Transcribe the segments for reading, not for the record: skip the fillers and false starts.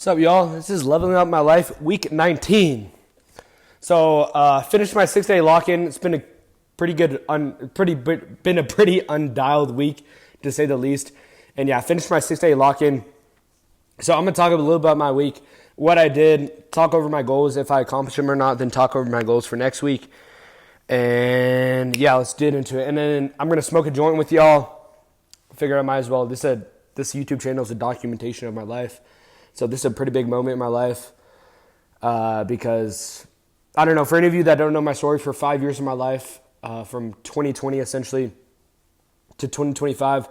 What's up, y'all? This is Leveling Up My Life, week 19. So, finished my 6-day lock-in. It's been a pretty undialed week, to say the least. And yeah, I finished my 6-day lock-in. So I'm gonna talk a little about my week, what I did, talk over my goals, if I accomplished them or not, then talk over my goals for next week. And yeah, let's get into it. And then I'm gonna smoke a joint with y'all. Figure I might as well. This YouTube channel is a documentation of my life. So this is a pretty big moment in my life because, I don't know, for any of you that don't know my story, for 5 years of my life, from 2020 essentially to 2025,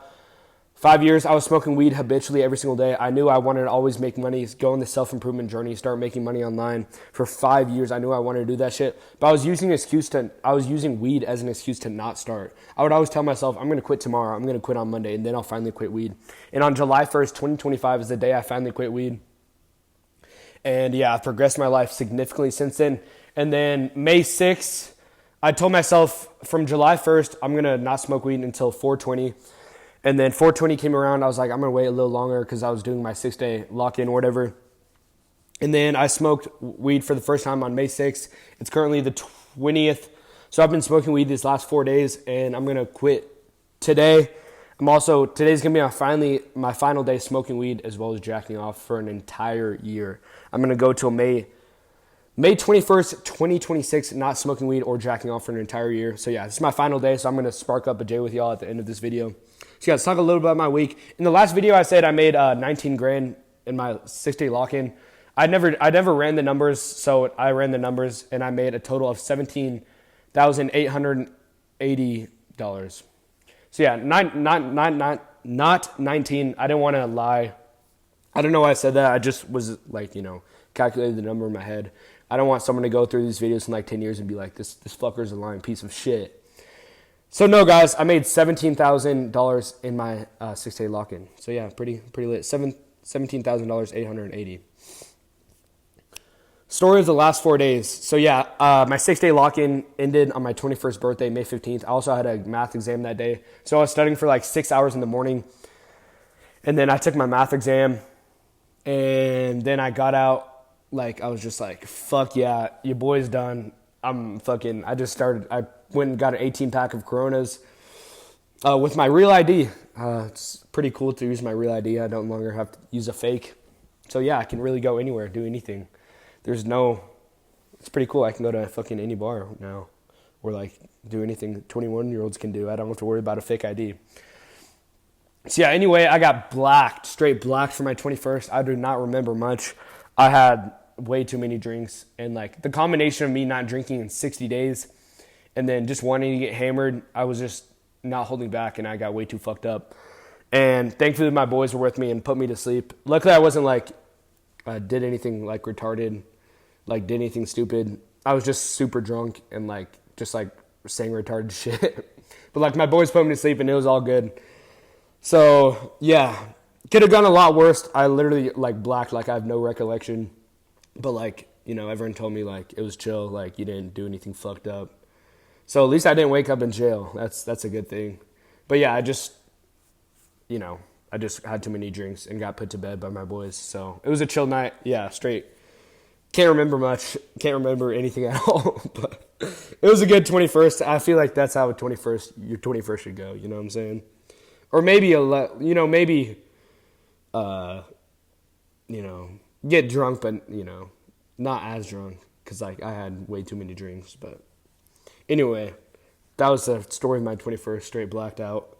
5 years I was smoking weed habitually every single day. I knew I wanted to always make money, go on the self-improvement journey, start making money online. For 5 years, I knew I wanted to do that shit. But I was using weed as an excuse to not start. I would always tell myself, I'm going to quit tomorrow. I'm going to quit on Monday, and then I'll finally quit weed. And on July 1st, 2025 is the day I finally quit weed. And yeah, I've progressed my life significantly since then. And then May 6th, I told myself from July 1st, I'm going to not smoke weed until 420. And then 420 came around. I was like, I'm going to wait a little longer because I was doing my 6-day lock-in or whatever. And then I smoked weed for the first time on May 6th. It's currently the 20th. So I've been smoking weed these last 4 days, and I'm going to quit today. Today's going to be my final day smoking weed as well as jacking off for an entire year. I'm going to go till May 21st, 2026, not smoking weed or jacking off for an entire year. So yeah, this is my final day, so I'm going to spark up a J with y'all at the end of this video. So yeah, let's talk a little bit about my week. In the last video, I said I made 19 grand in my 6-day lock-in. I never ran the numbers, so I ran the numbers, and I made a total of $17,880. So yeah, not 19. I didn't want to lie. I don't know why I said that. I just was like, calculated the number in my head. I don't want someone to go through these videos in like 10 years and be like, this fucker's a lying piece of shit. So no, guys, I made $17,000 in my 6-day lock-in. So yeah, pretty lit. $17,880. Story of the last 4 days. So yeah, my 6-day lock-in ended on my 21st birthday, May 15th. I also had a math exam that day. So I was studying for like 6 hours in the morning. And then I took my math exam. And then I got out. Like, I was just like, fuck yeah, your boy's done. I went and got an 18-pack of Coronas with my real ID. It's pretty cool to use my real ID. I don't longer have to use a fake. So yeah, I can really go anywhere, do anything. It's pretty cool. I can go to fucking any bar now or like do anything 21-year-olds can do. I don't have to worry about a fake ID. So yeah, anyway, I got straight blacked for my 21st. I do not remember much. I had way too many drinks, and like the combination of me not drinking in 60 days and then just wanting to get hammered, I was just not holding back, and I got way too fucked up. And thankfully my boys were with me and put me to sleep. Luckily I wasn't like did anything like retarded, like did anything stupid. I was just super drunk and like just like saying retarded shit. But like my boys put me to sleep and it was all good. So yeah, could have gone a lot worse. I literally like blacked, like I have no recollection. But like, everyone told me like it was chill, like you didn't do anything fucked up. So at least I didn't wake up in jail. That's a good thing. But yeah, I just had too many drinks and got put to bed by my boys. So it was a chill night. Yeah, straight. Can't remember much. Can't remember anything at all. But it was a good 21st. I feel like that's how your 21st should go. You know what I'm saying? Or maybe get drunk, but, not as drunk, because, like, I had way too many drinks, but anyway, that was the story of my 21st, straight blacked out.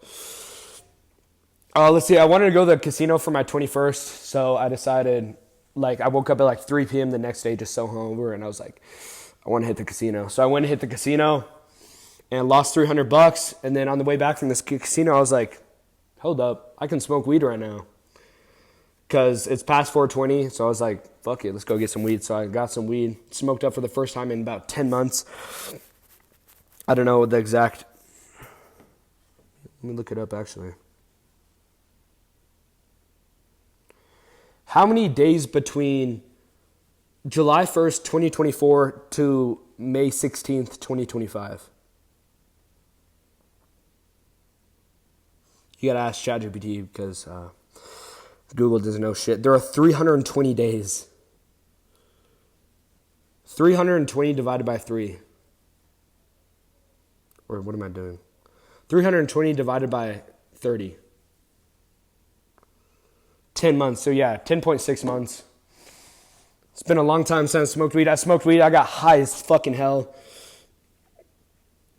Let's see, I wanted to go to the casino for my 21st, so I decided, like, I woke up at, like, 3 p.m. the next day just so hungover, and I was like, I want to hit the casino. So I went and hit the casino and lost $300, and then on the way back from this casino, I was like, hold up, I can smoke weed right now. Because it's past 420, so I was like, fuck it, let's go get some weed. So I got some weed, smoked up for the first time in about 10 months. I don't know the exact... Let me look it up, actually. How many days between July 1st, 2024 to May 16th, 2025? You gotta ask ChatGPT because... Google doesn't know shit. There are 320 days. 320 divided by 3. Or what am I doing? 320 divided by 30. 10 months. So yeah, 10.6 months. It's been a long time since I smoked weed. I smoked weed. I got high as fucking hell.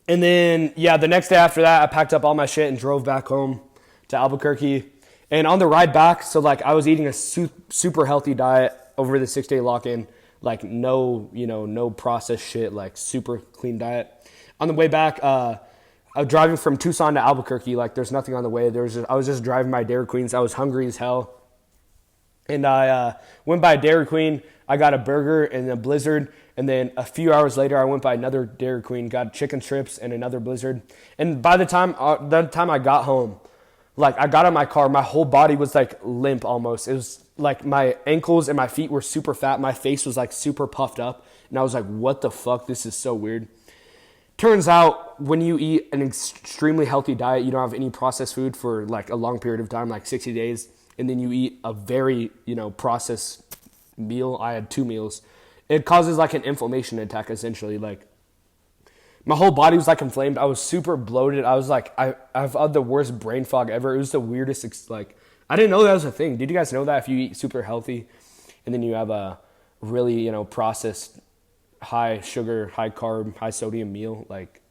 And then, yeah, the next day after that, I packed up all my shit and drove back home to Albuquerque. And on the ride back, so like I was eating a super healthy diet over the 6-day lock-in. Like no processed shit, like super clean diet. On the way back, I was driving from Tucson to Albuquerque. Like there's nothing on the way. I was just driving by Dairy Queens. I was hungry as hell. And I went by Dairy Queen. I got a burger and a Blizzard. And then a few hours later, I went by another Dairy Queen, got chicken strips and another Blizzard. And by the time I got home, like I got in my car, my whole body was like limp almost. It was like my ankles and my feet were super fat. My face was like super puffed up. And I was like, what the fuck? This is so weird. Turns out when you eat an extremely healthy diet, you don't have any processed food for like a long period of time, like 60 days. And then you eat a very, processed meal. I had 2 meals. It causes like an inflammation attack, essentially. Like my whole body was like inflamed. I was super bloated. I was like, I've had the worst brain fog ever. It was the weirdest, like, I didn't know that was a thing. Did you guys know that if you eat super healthy and then you have a really, processed, high sugar, high carb, high sodium meal, like,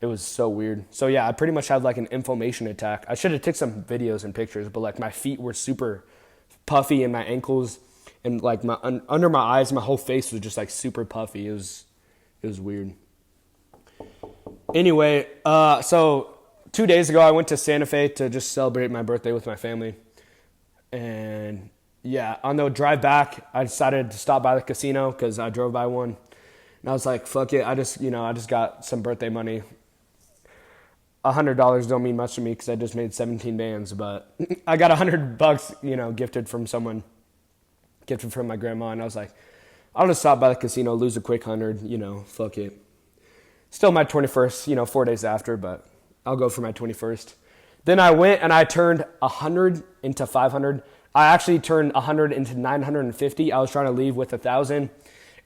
it was so weird. So yeah, I pretty much had like an inflammation attack. I should have took some videos and pictures, but like my feet were super puffy and my ankles and like under my eyes, my whole face was just like super puffy. It was weird. Anyway, so 2 days ago I went to Santa Fe to just celebrate my birthday with my family. And yeah, on the drive back, I decided to stop by the casino because I drove by one. And I was like, fuck it. I just got some birthday money. $100 don't mean much to me because I just made 17 bands, but I got $100, gifted from someone, gifted from my grandma. And I was like, I'll just stop by the casino, lose a quick 100, fuck it. Still my 21st, 4 days after, but I'll go for my 21st. Then I went and I turned 100 into 500. I actually turned 100 into 950. I was trying to leave with 1,000.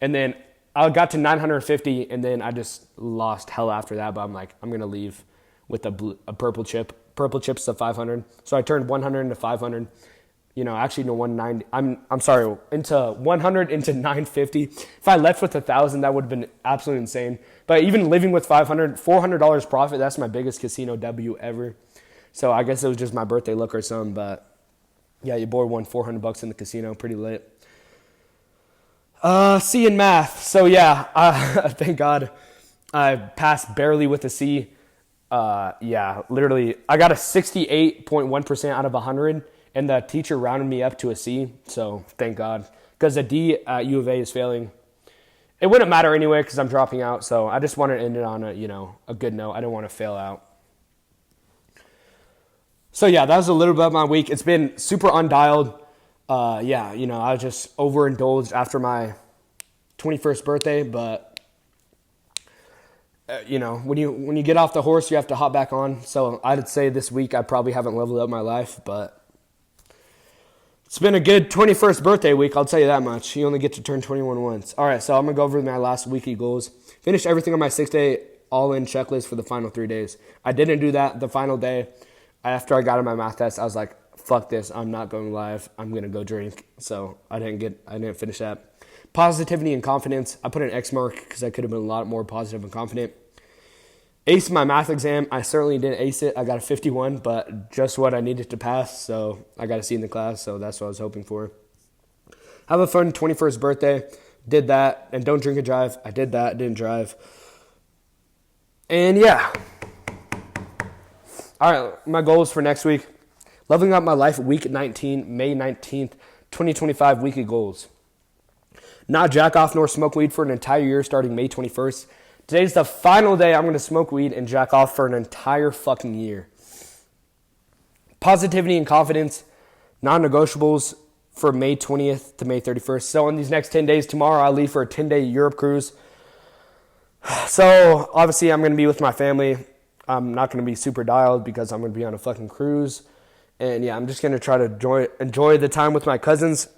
And then I got to 950 and then I just lost hell after that. But I'm like, I'm going to leave with a purple chip. Purple chip's a 500. So I turned 100 into 500. Actually no 190. I'm sorry, into 100 into 950. If I left with 1,000, that would have been absolutely insane. But even living with $400 profit, that's my biggest casino W ever. So I guess it was just my birthday luck or something. But yeah, your boy won $400 in the casino. Pretty lit. C in math. So yeah, thank God I passed barely with a C. Yeah, literally, I got a 68.1% out of 100, and the teacher rounded me up to a C, so thank God. Because a D at U of A is failing. It wouldn't matter anyway because I'm dropping out, so I just wanted to end it on a good note. I don't want to fail out. So yeah, that was a little bit of my week. It's been super undialed. Yeah, I was just overindulged after my 21st birthday, but when you get off the horse, you have to hop back on. So I'd say this week I probably haven't leveled up my life, but it's been a good 21st birthday week, I'll tell you that much. You only get to turn 21 once. All right, so I'm going to go over my last weekly goals. Finish everything on my 6-day all-in checklist for the final 3 days. I didn't do that the final day. After I got on my math test, I was like, fuck this, I'm not going live. I'm going to go drink. So I didn't finish that. Positivity and confidence. I put an X mark because I could have been a lot more positive and confident. Aced my math exam. I certainly didn't ace it. I got a 51, but just what I needed to pass. So I got a C in the class, so that's what I was hoping for. Have a fun 21st birthday. Did that. And don't drink and drive. I did that. Didn't drive. And yeah. All right, my goals for next week. Leveling up my life, week 19, May 19th, 2025 weekly goals. Not jack off nor smoke weed for an entire year starting May 21st. Today's the final day I'm going to smoke weed and jack off for an entire fucking year. Positivity and confidence, non-negotiables for May 20th to May 31st. So in these next 10 days, tomorrow I leave for a 10-day Europe cruise. So obviously I'm going to be with my family. I'm not going to be super dialed because I'm going to be on a fucking cruise. And yeah, I'm just gonna try to enjoy the time with my cousins.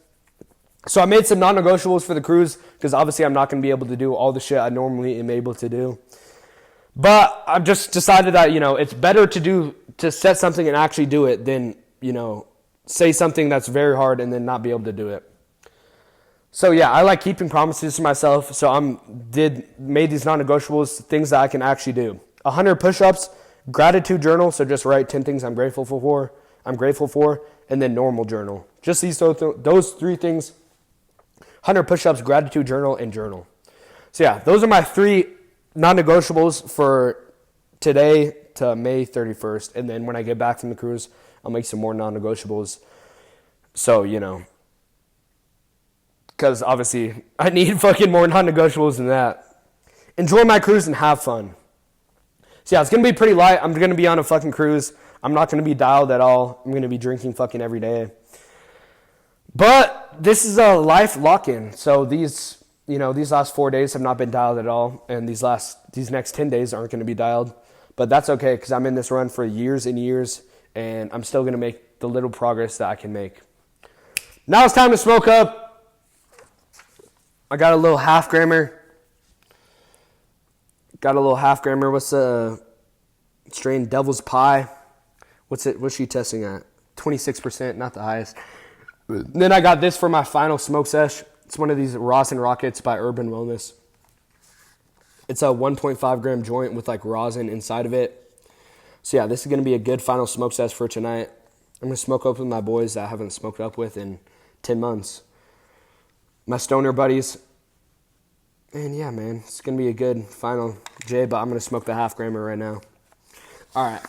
So I made some non-negotiables for the cruise because obviously I'm not gonna be able to do all the shit I normally am able to do. But I've just decided that, it's better to set something and actually do it than, say something that's very hard and then not be able to do it. So yeah, I like keeping promises to myself. So made these non-negotiables, things that I can actually do. 100 push-ups, gratitude journal. So just write 10 things I'm grateful for, and then normal journal. Just those 3 things: 100 push-ups, gratitude journal, and journal. So yeah, those are my 3 non-negotiables for today to May 31st. And then when I get back from the cruise, I'll make some more non-negotiables. So, because obviously I need fucking more non-negotiables than that. Enjoy my cruise and have fun. So yeah, it's going to be pretty light. I'm going to be on a fucking cruise. I'm not going to be dialed at all. I'm going to be drinking fucking every day. But this is a life lock-in. So these last 4 days have not been dialed at all. And these next 10 days aren't going to be dialed. But that's okay because I'm in this run for years and years. And I'm still going to make the little progress that I can make. Now it's time to smoke up. I got a little half grammer. What's the strain? Devil's Pie. What's she testing at? 26%, not the highest. Then I got this for my final smoke sesh. It's one of these Rosin Rockets by Urban Wellness. It's a 1.5 gram joint with like rosin inside of it. So yeah, this is going to be a good final smoke sesh for tonight. I'm going to smoke up with my boys that I haven't smoked up with in 10 months. My stoner buddies. And yeah, man, it's going to be a good final J, but I'm going to smoke the half grammer right now. All right.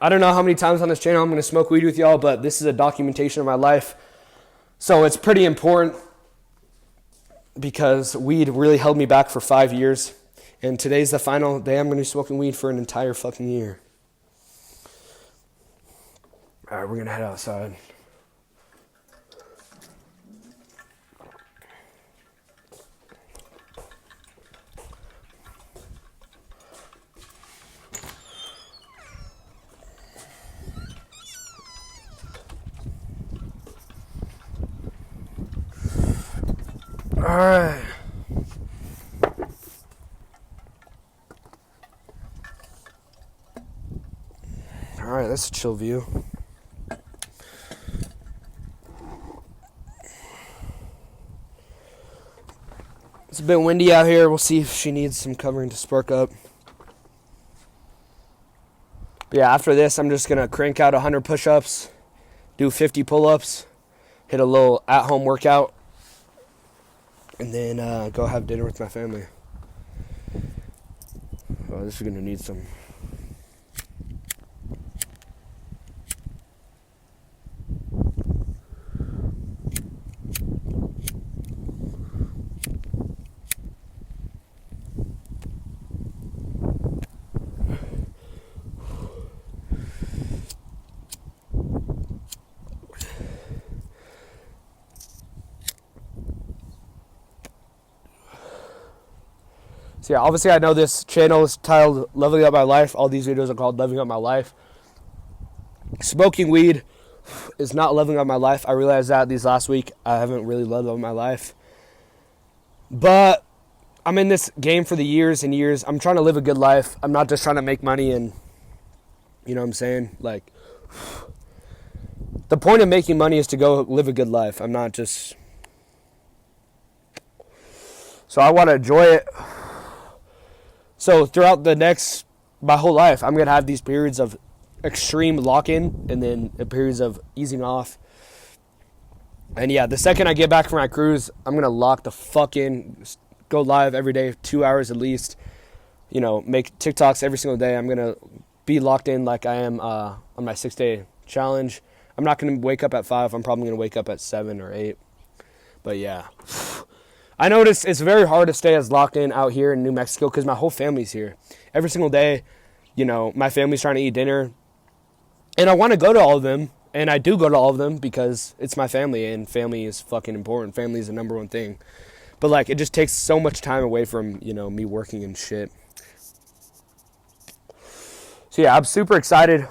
I don't know how many times on this channel I'm going to smoke weed with y'all, but this is a documentation of my life. So it's pretty important because weed really held me back for 5 years. And today's the final day I'm going to be smoking weed for an entire fucking year. All right, we're going to head outside. All right. All right, that's a chill view. It's a bit windy out here. We'll see if she needs some covering to spark up. But yeah, after this, I'm just going to crank out 100 push-ups, do 50 pull-ups, hit a little at-home workout, and then go have dinner with my family. Oh, this is going to need some. So yeah, obviously I know this channel is titled Leveling Up My Life. All these videos are called Leveling Up My Life. Smoking weed is not leveling up my life. I realized that these last week. I haven't really leveled up my life. But I'm in this game for the years and years. I'm trying to live a good life. I'm not just trying to make money and, you know what I'm saying? Like, the point of making money is to go live a good life. I'm not just... So I want to enjoy it. So throughout my whole life, I'm going to have these periods of extreme lock-in and then periods of easing off. And yeah, the second I get back from my cruise, I'm going to lock the fuck in, go live every day, 2 hours at least, make TikToks every single day. I'm going to be locked in like I am on my 6-day challenge. I'm not going to wake up at 5. I'm probably going to wake up at 7 or 8. But yeah. I notice it's very hard to stay as locked in out here in New Mexico because my whole family's here. Every single day, my family's trying to eat dinner. And I want to go to all of them. And I do go to all of them because it's my family. And family is fucking important. Family is the number one thing. But, it just takes so much time away from, me working and shit. So, yeah, I'm super excited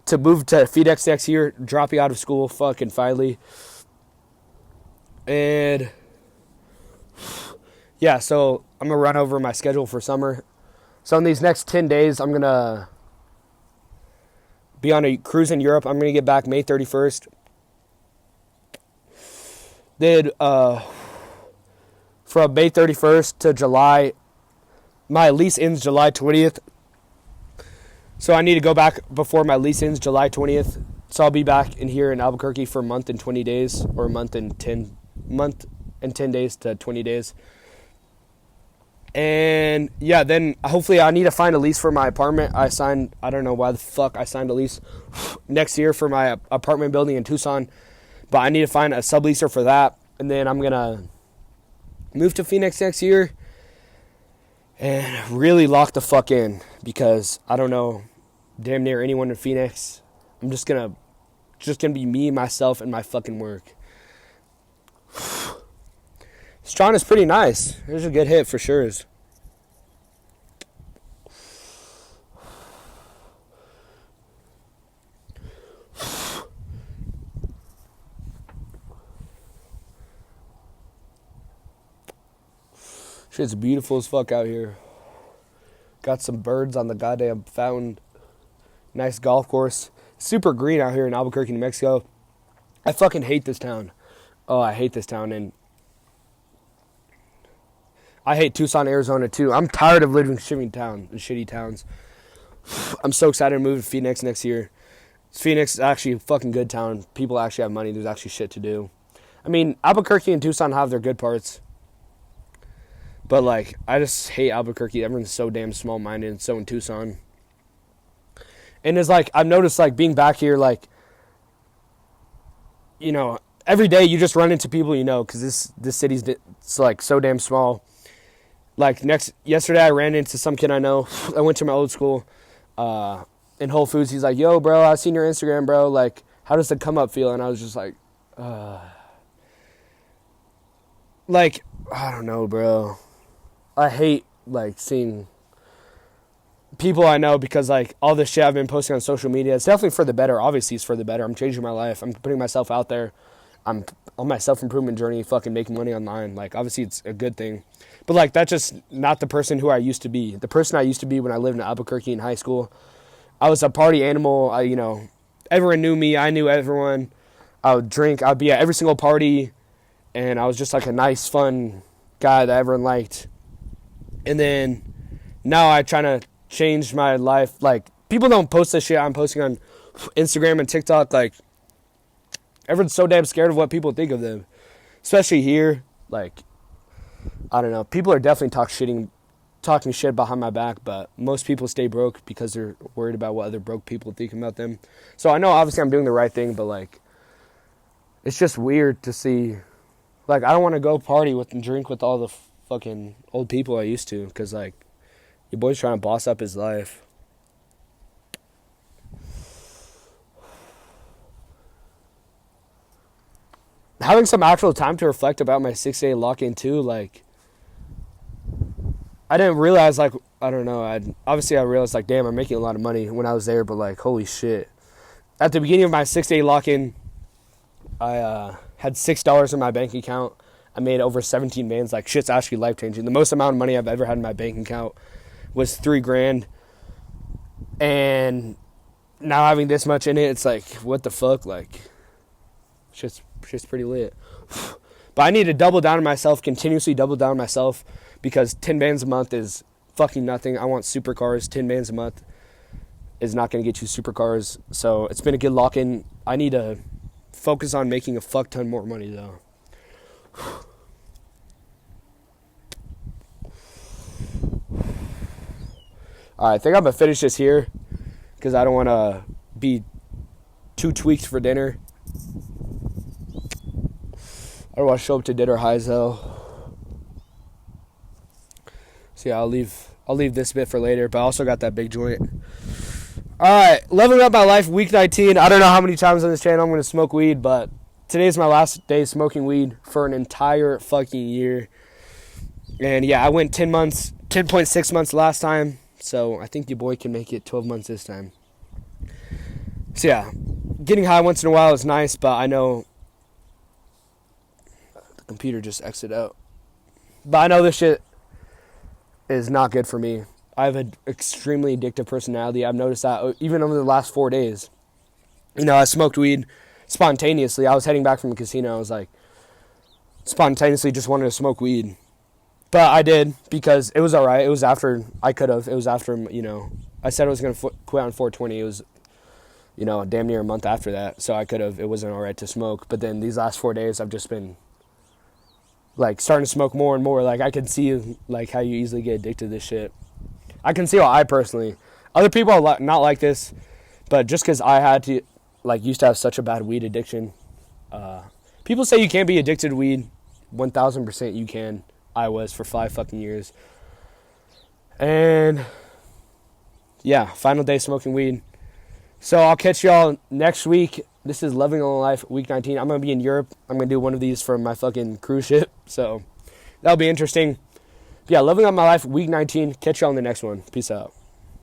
to move to Phoenix next year, dropping out of school, fucking finally. And yeah, so I'm going to run over my schedule for summer. So in these next 10 days, I'm going to be on a cruise in Europe. I'm going to get back May 31st. Then from May 31st to July, my lease ends July 20th. So I need to go back before my lease ends July 20th. So I'll be back in here in Albuquerque for a month and 20 days, or a month and 10 days to 20 days. And yeah, then hopefully I need to find a lease for my apartment. I don't know why the fuck I signed a lease next year for my apartment building in Tucson, but I need to find a subleaser for that. And then I'm going to move to Phoenix next year and really lock the fuck in, because I don't know damn near anyone in Phoenix. I'm just gonna be me, myself, and my fucking work. Strawn is pretty nice. There's a good hit for sure. Shit's beautiful as fuck out here. Got some birds on the goddamn fountain. Nice golf course. Super green out here in Albuquerque, New Mexico. I fucking hate this town. Oh, I hate this town. And I hate Tucson, Arizona too. I'm tired of living in shitty towns. I'm so excited to move to Phoenix next year. Phoenix is actually a fucking good town. People actually have money. There's actually shit to do. I mean, Albuquerque and Tucson have their good parts. But, like, I just hate Albuquerque. Everyone's so damn small-minded, and so in Tucson. And it's like, I've noticed, like, being back here, like, you know, every day you just run into people you know, because this city's, it's, like, so damn small. Like, yesterday I ran into some kid I know. I went to my old school in Whole Foods. He's like, yo, bro, I seen your Instagram, bro. Like, how does the come up feel? And I was just like, I don't know, bro. I hate, like, seeing people I know, because, like, all this shit I've been posting on social media, it's definitely for the better. Obviously, it's for the better. I'm changing my life. I'm putting myself out there. I'm on my self-improvement journey, fucking making money online. Like, obviously, it's a good thing. But, like, that's just not the person who I used to be. The person I used to be when I lived in Albuquerque in high school, I was a party animal. Everyone knew me. I knew everyone. I would drink. I'd be at every single party. And I was just, like, a nice, fun guy that everyone liked. And then now I try to change my life. Like, people don't post this shit I'm posting on Instagram and TikTok. Like, everyone's so damn scared of what people think of them. Especially here. Like, I don't know. People are definitely talking shit behind my back, but most people stay broke because they're worried about what other broke people think about them. So I know obviously I'm doing the right thing, but, like, it's just weird to see. Like, I don't want to go party with and drink with all the fucking old people I used to, because, like, your boy's trying to boss up his life. Having some actual time to reflect about my 6-day lock-in too, like, I didn't realize, like, I don't know, I realized, like, damn, I'm making a lot of money when I was there, but, like, holy shit. At the beginning of my 6-day lock-in, I had $6 in my bank account. I made over 17 bands. Like, shit's actually life-changing. The most amount of money I've ever had in my bank account was $3,000. And now having this much in it, it's like, what the fuck? Like, shit's pretty lit. But I need to double down on myself, continuously double down on myself, because 10 bands a month is fucking nothing. I want supercars. 10 bands a month is not going to get you supercars. So it's been a good lock-in. I need to focus on making a fuck ton more money, though. Alright, I think I'm going to finish this here, because I don't want to be too tweaked for dinner. I don't want to show up to dinner high as hell. So yeah, I'll leave this bit for later, but I also got that big joint. Alright, leveling up my life, week 19. I don't know how many times on this channel I'm going to smoke weed, but today's my last day smoking weed for an entire fucking year. And yeah, I went 10.6 months last time, so I think your boy can make it 12 months this time. So yeah, getting high once in a while is nice, but I know the computer just exited out. But I know this shit is not good for me. I have an extremely addictive personality. I've noticed that even over the last 4 days. You know, I smoked weed spontaneously. I was heading back from the casino. I was like, spontaneously just wanted to smoke weed. But I did because it was all right. It was after I could have. It was after, you know, I said I was going to quit on 420. It was, you know, damn near a month after that. So I could have. It wasn't all right to smoke. But then these last 4 days, I've just been, like, starting to smoke more and more. Like, I can see, like, how you easily get addicted to this shit. I can see how I personally, other people are not like this, but just because I had to, like, used to have such a bad weed addiction. People say you can't be addicted to weed. 1,000% you can. I was for 5 fucking years. And yeah, final day smoking weed. So I'll catch y'all next week. This is Loving on Life, week 19. I'm going to be in Europe. I'm going to do one of these from my fucking cruise ship. So that'll be interesting. Yeah, Loving on My Life, week 19. Catch y'all on the next one. Peace out.